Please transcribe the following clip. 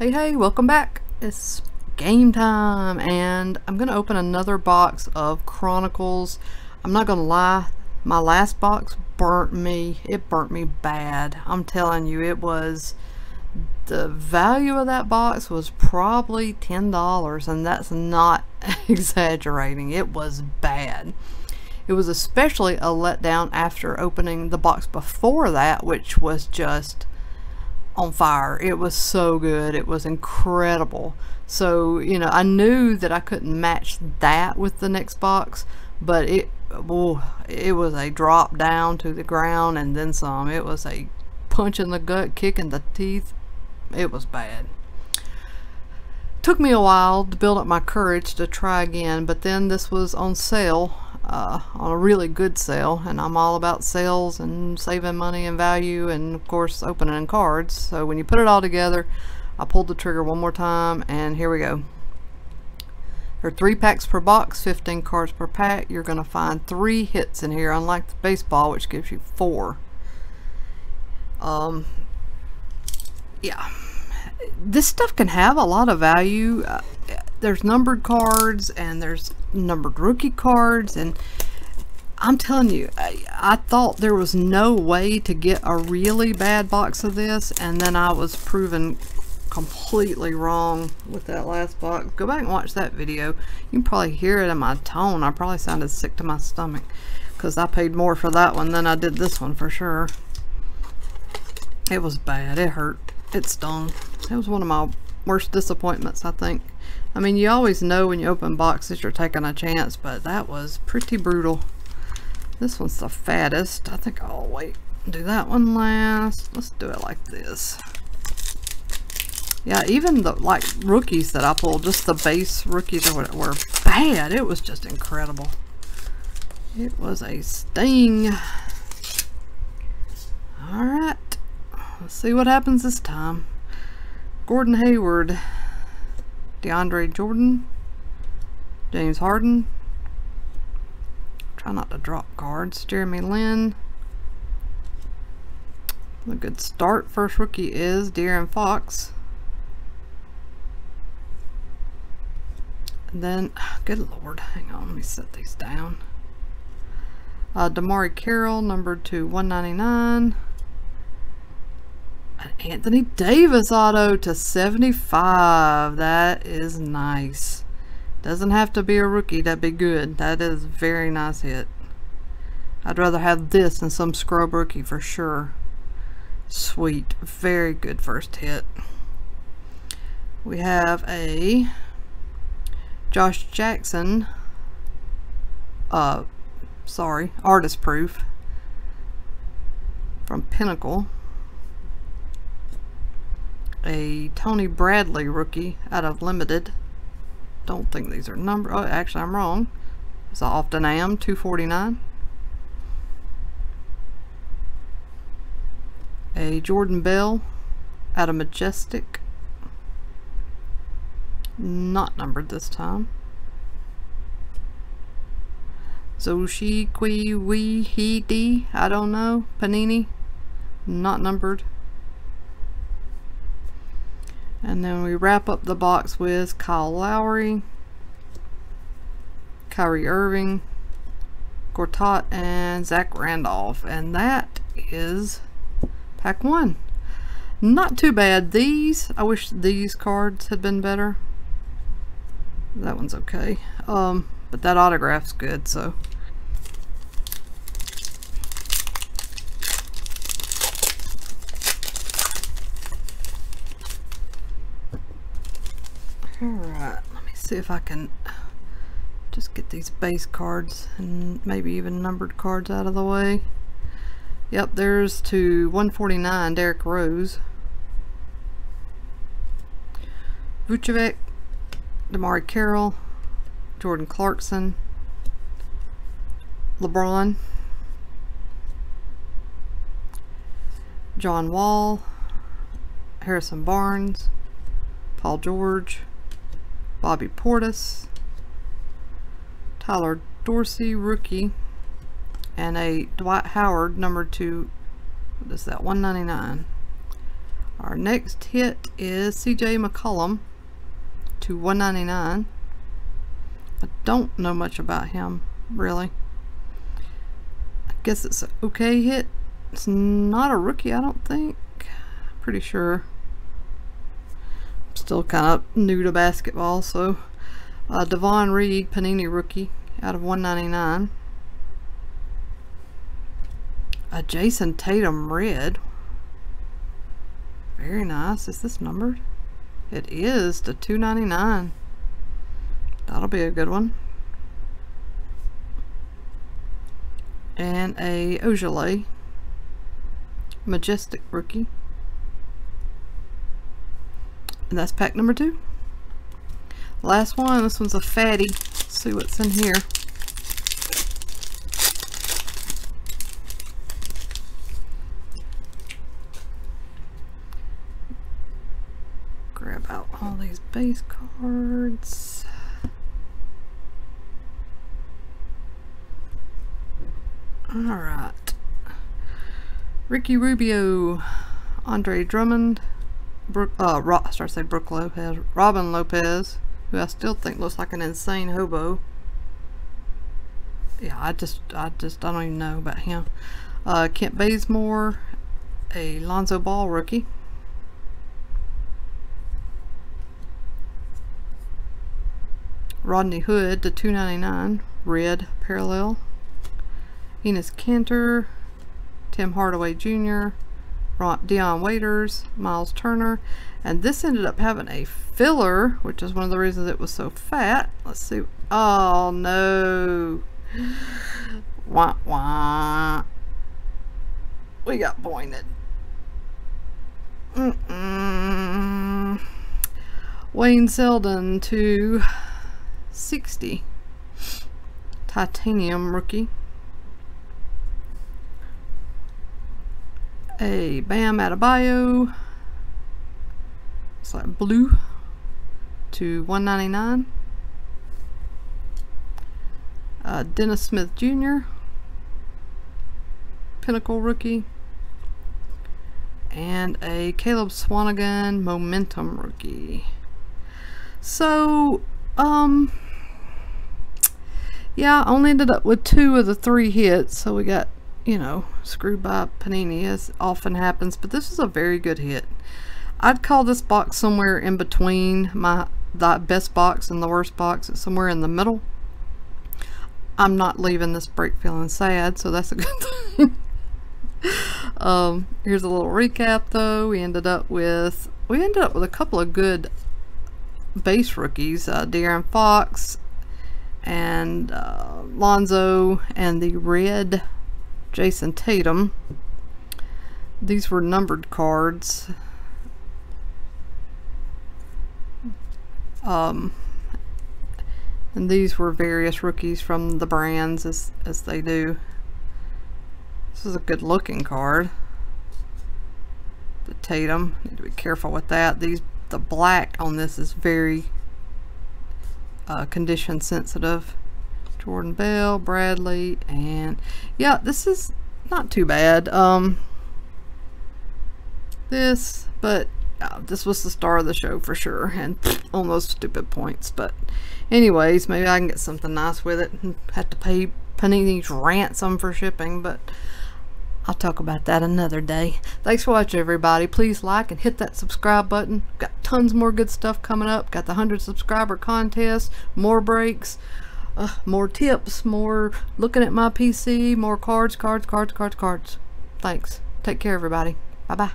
Hey, welcome back. It's game time and I'm gonna open another box of Chronicles. I'm not gonna lie, my last box burnt me. It burnt me bad. I'm telling you, the value of that box was probably $10, and that's not exaggerating. It was bad. It was especially a letdown after opening the box before that, which was just on fire. It was so good. It was incredible. So, you know, I knew that I couldn't match that with the next box, but it was a drop down to the ground and then some. It was a punch in the gut, kick in the teeth. It was bad. Took me a while to build up my courage to try again, but then this was on sale, on a really good sale, and I'm all about sales and saving money and value, and of course opening cards. So when you put it all together, I pulled the trigger one more time, and here we go. There are 3 packs per box, 15 cards per pack. You're going to find 3 hits in here, unlike the baseball, which gives you 4. Yeah, this stuff can have a lot of value. There's numbered cards and there's numbered rookie cards, and I'm telling you, I thought there was no way to get a really bad box of this, and then I was proven completely wrong with that last box. Go back and watch that video. You can probably hear it in my tone. I probably sounded sick to my stomach because I paid more for that one than I did this one for sure. It was bad. It hurt. It stung. It was one of my worst disappointments, I think. I mean, you always know when you open boxes you're taking a chance, but that was pretty brutal. This one's the fattest. I think I'll wait and do that one last. Let's do it like this. Yeah, even the rookies that I pulled, just the base rookies were bad. It was just incredible. It was a sting. Alright. Let's see what happens this time. Gordon Hayward, DeAndre Jordan, James Harden. Try not to drop cards. Jeremy Lin. A good start. First rookie is De'Aaron Fox. And then, good lord, hang on, let me set these down. Damari Carroll, numbered to 199. An Anthony Davis auto to 75. That is nice. Doesn't have to be a rookie, that'd be good. That is a very nice hit. I'd rather have this than some scrub rookie for sure. Sweet. Very good first hit. We have a Josh Jackson, artist proof from Pinnacle. A Tony Bradley rookie out of Limited. Don't think these are numbered. Oh, actually I'm wrong. As I often am. 249. A Jordan Bell out of Majestic. Not numbered this time. Zoshi Kui Wee He D. I don't know. Panini. Not numbered. And then we wrap up the box with Kyle Lowry, Kyrie Irving, Gortat, and Zach Randolph. And that is pack 1. Not too bad. These, I wish these cards had been better. That one's okay. But that autograph's good, so. Alright, let me see if I can just get these base cards and maybe even numbered cards out of the way. Yep, there's to 149, Derrick Rose. Vucevic, Damari Carroll, Jordan Clarkson, LeBron, John Wall, Harrison Barnes, Paul George, Bobby Portis, Tyler Dorsey, rookie, and a Dwight Howard, number 2, what is that, 199. Our next hit is CJ McCollum to 199. I don't know much about him, really. I guess it's an okay hit. It's not a rookie, I don't think. Pretty sure. I'm still kind of new to basketball, so Devon Reed, Panini rookie, out of 199. A Jason Tatum red. Very nice. Is this numbered? It is to 299. That'll be a good one. And a Ojale Majestic rookie. And that's pack number 2. Last one. This one's a fatty. Let's see what's in here. Grab out all these base cards. Alright. Ricky Rubio, Andre Drummond, Brooke Lopez, Robin Lopez, who I still think looks like an insane hobo. Yeah, I don't even know about him. Kent Bazemore, a Lonzo Ball rookie. Rodney Hood to 299, red parallel. Enes Kanter, Tim Hardaway Jr., Dion Waiters, Miles Turner, and this ended up having a filler, which is one of the reasons it was so fat. Let's see. Oh no! Wah wah. We got pointed. Wayne Selden to 60, titanium rookie. A Bam Adebayo, it's like blue, to 199. Dennis Smith Jr., Pinnacle rookie. And a Caleb Swanigan Momentum rookie. So, yeah, I only ended up with 2 of the 3 hits, so we got, you know, screwed by Panini, as often happens, but this is a very good hit. I'd call this box somewhere in between the best box and the worst box. It's somewhere in the middle. I'm not leaving this break feeling sad, so that's a good thing. Here's a little recap though. We ended up with a couple of good base rookies, De'Aaron Fox and Lonzo, and the red Jason Tatum. These were numbered cards. And these were various rookies from the brands, as they do. This is a good looking card. The Tatum, need to be careful with that. The black on this is very condition sensitive. Jordan Bell, Bradley, and yeah, this is not too bad. This was the star of the show for sure, and on those stupid points. But anyways, maybe I can get something nice with it and have to pay Panini's ransom for shipping, but I'll talk about that another day. Thanks for watching, everybody. Please like and hit that subscribe button. Got tons more good stuff coming up. Got the 100 subscriber contest, more breaks, more tips, more looking at my PC, more cards. Thanks. Take care, everybody. Bye-bye.